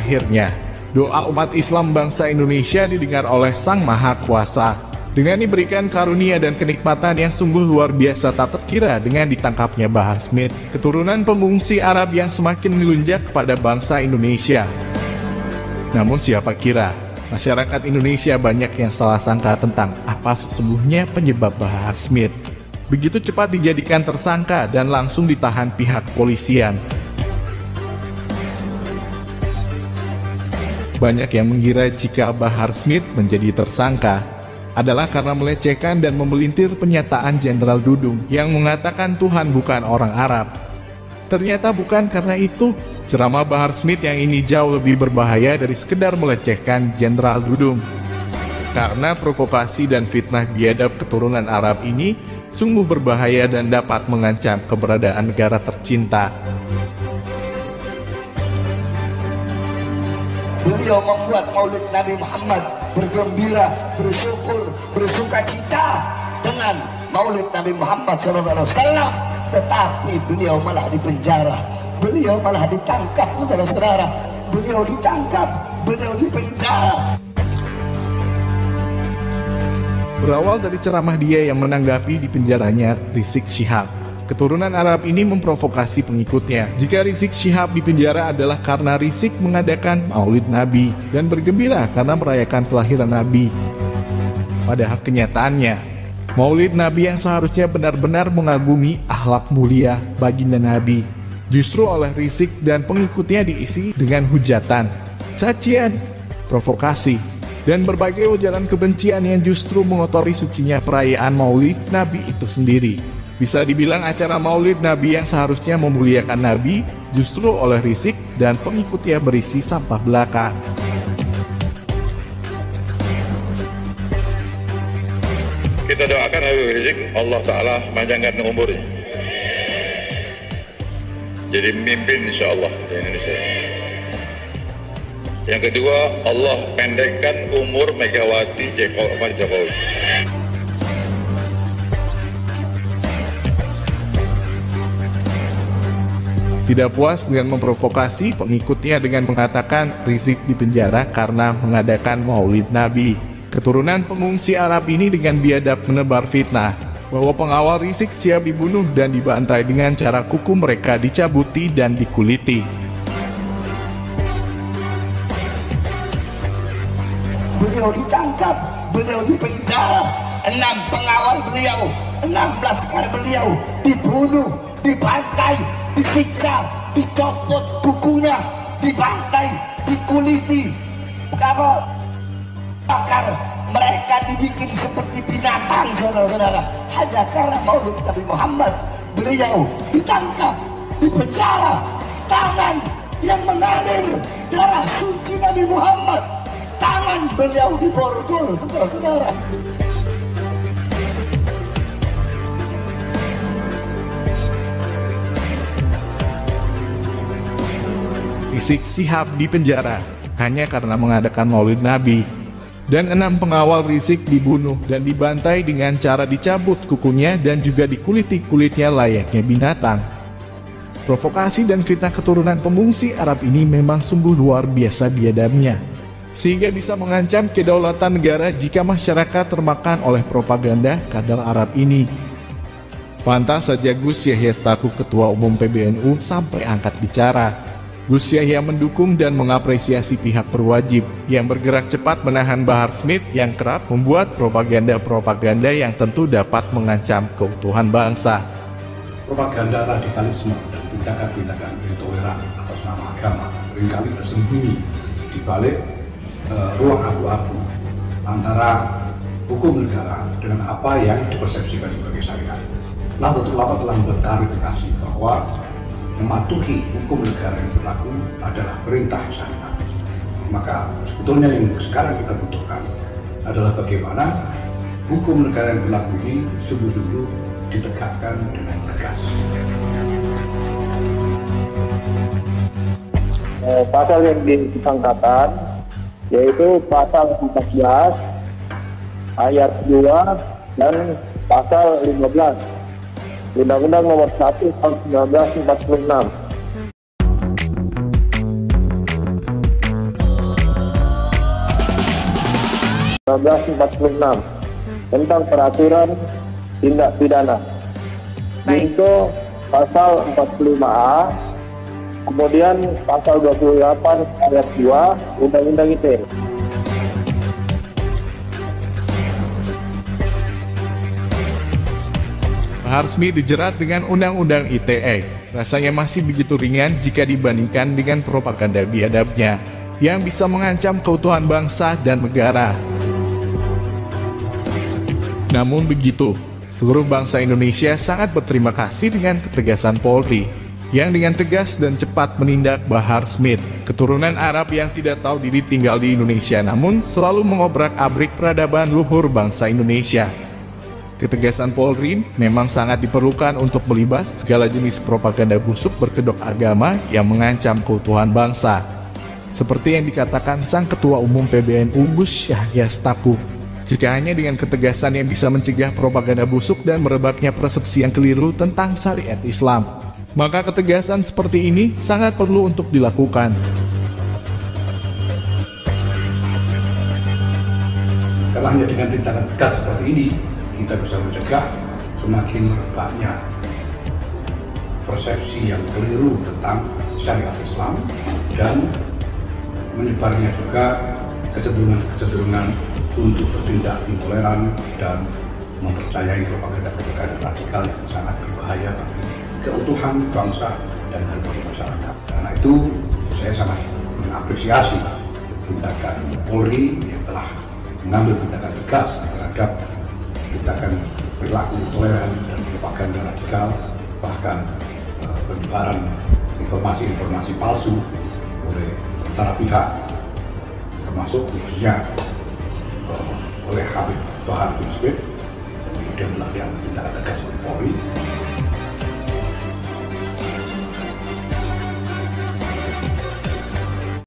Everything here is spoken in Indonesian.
akhirnya, doa umat Islam bangsa Indonesia didengar oleh Sang Maha Kuasa. Dengan diberikan karunia dan kenikmatan yang sungguh luar biasa tak terkira dengan ditangkapnya Bahar Smith, keturunan pengungsi Arab yang semakin melunjak kepada bangsa Indonesia. Namun siapa kira, masyarakat Indonesia banyak yang salah sangka tentang apa sesungguhnya penyebab Bahar Smith. Begitu cepat dijadikan tersangka dan langsung ditahan pihak polisian. Banyak yang mengira jika Bahar Smith menjadi tersangka adalah karena melecehkan dan memelintir pernyataan Jenderal Dudung yang mengatakan Tuhan bukan orang Arab. Ternyata bukan karena itu. Ceramah Bahar Smith yang ini jauh lebih berbahaya dari sekedar melecehkan Jenderal Dudung. Karena provokasi dan fitnah biadab keturunan Arab ini sungguh berbahaya dan dapat mengancam keberadaan negara tercinta. Beliau membuat Maulid Nabi Muhammad bergembira, bersyukur, bersukacita dengan Maulid Nabi Muhammad SAW. Tetapi beliau malah dipenjara. Beliau malah ditangkap, saudara-saudara. Beliau ditangkap, beliau dipenjara. Berawal dari ceramah dia yang menanggapi di penjaranya Rizik Syihab, keturunan Arab ini memprovokasi pengikutnya. Jika Rizik Syihab dipenjara adalah karena Rizik mengadakan Maulid Nabi dan bergembira karena merayakan kelahiran Nabi. Padahal kenyataannya, Maulid Nabi yang seharusnya benar-benar mengagumi akhlak mulia baginda Nabi, justru oleh Rizik dan pengikutnya diisi dengan hujatan, cacian, provokasi, dan berbagai ujaran kebencian yang justru mengotori sucinya perayaan Maulid Nabi itu sendiri. Bisa dibilang acara Maulid Nabi yang seharusnya memuliakan Nabi justru oleh Rizik dan pengikutnya berisi sampah belaka. Kita doakan Habib Rizik, Allah Ta'ala panjangkan umurnya, jadi pemimpin insya Allah di Indonesia. Yang kedua, Allah pendekkan umur Megawati Jokowi. Tidak puas dengan memprovokasi pengikutnya dengan mengatakan Rizik dipenjara karena mengadakan Maulid Nabi, keturunan pengungsi Arab ini dengan biadab menebar fitnah bahwa pengawal Rizik siap dibunuh dan dibantai dengan cara kuku mereka dicabuti dan dikuliti. Beliau ditangkap, beliau dipenjara, 6 pengawal beliau, 16 kali beliau dibunuh, dibantai, disiksa, dicopot kukunya, dibantai, dikuliti, bakar. Mereka dibikin seperti binatang, saudara-saudara, hanya karena Maulid Nabi Muhammad. Beliau ditangkap, dipenjara, tangan yang mengalir darah suci Nabi Muhammad, tangan beliau diborgol, saudara-saudara. Rizik Syihab dipenjara hanya karena mengadakan Maulid Nabi. Dan 6 pengawal Rizik dibunuh dan dibantai dengan cara dicabut kukunya dan juga dikuliti kulitnya layaknya binatang. Provokasi dan fitnah keturunan pengungsi Arab ini memang sungguh luar biasa biadabnya, sehingga bisa mengancam kedaulatan negara jika masyarakat termakan oleh propaganda kadal Arab ini. Pantas saja Gus Yahya selaku Ketua Umum PBNU sampai angkat bicara. Gus Yahya mendukung dan mengapresiasi pihak berwajib yang bergerak cepat menahan Bahar Smith yang kerap membuat propaganda-propaganda yang tentu dapat mengancam keutuhan bangsa. Propaganda radikalisme dan tindakan-tindakan intoleran atas nama agama seringkali bersembunyi di balik ruang abu-abu antara hukum negara dengan apa yang dipersepsikan sebagai syariat. Nah, ulama telah berklarifikasi bahwa mematuhi hukum negara yang berlaku adalah perintah syariat. Maka sebetulnya yang sekarang kita butuhkan adalah bagaimana hukum negara yang berlaku ini sungguh-sungguh ditegakkan dengan tegas. Pasal yang disangkakan yaitu pasal 14 ayat 2 dan pasal 15 Undang-Undang Nomor 1 Tahun 1946. 1946 tentang peraturan tindak pidana. Baik. Junto pasal 45A, kemudian pasal 28 ayat 2 Undang-Undang ITE. Bahar Smith dijerat dengan Undang-Undang ITE. Rasanya masih begitu ringan jika dibandingkan dengan propaganda biadabnya yang bisa mengancam keutuhan bangsa dan negara. Namun begitu, seluruh bangsa Indonesia sangat berterima kasih dengan ketegasan Polri yang dengan tegas dan cepat menindak Bahar Smith, keturunan Arab yang tidak tahu diri tinggal di Indonesia namun selalu mengobrak-abrik peradaban luhur bangsa Indonesia. Ketegasan Polri memang sangat diperlukan untuk melibas segala jenis propaganda busuk berkedok agama yang mengancam keutuhan bangsa. Seperti yang dikatakan Sang Ketua Umum PBNU Gus Yahya Stakuf, jika hanya dengan ketegasan yang bisa mencegah propaganda busuk dan merebaknya persepsi yang keliru tentang syariat Islam, maka ketegasan seperti ini sangat perlu untuk dilakukan. Karena hanya dengan tindakan tegas seperti ini, kita bisa mencegah semakin merebaknya persepsi yang keliru tentang syariat Islam dan menyebarnya juga kecenderungan untuk bertindak intoleran dan mempercayai propaganda-propaganda radikal yang sangat berbahaya bagi keutuhan bangsa dan harmoni masyarakat. Karena itu saya sangat mengapresiasi tindakan Polri yang telah mengambil tindakan tegas terhadap tindakan perilaku intoleran dan propaganda radikal, bahkan penyebaran informasi-informasi palsu oleh sementara pihak, termasuk khususnya oleh Habib Bahar Smith, kemudian telah diambil tindakan tegas oleh Polri.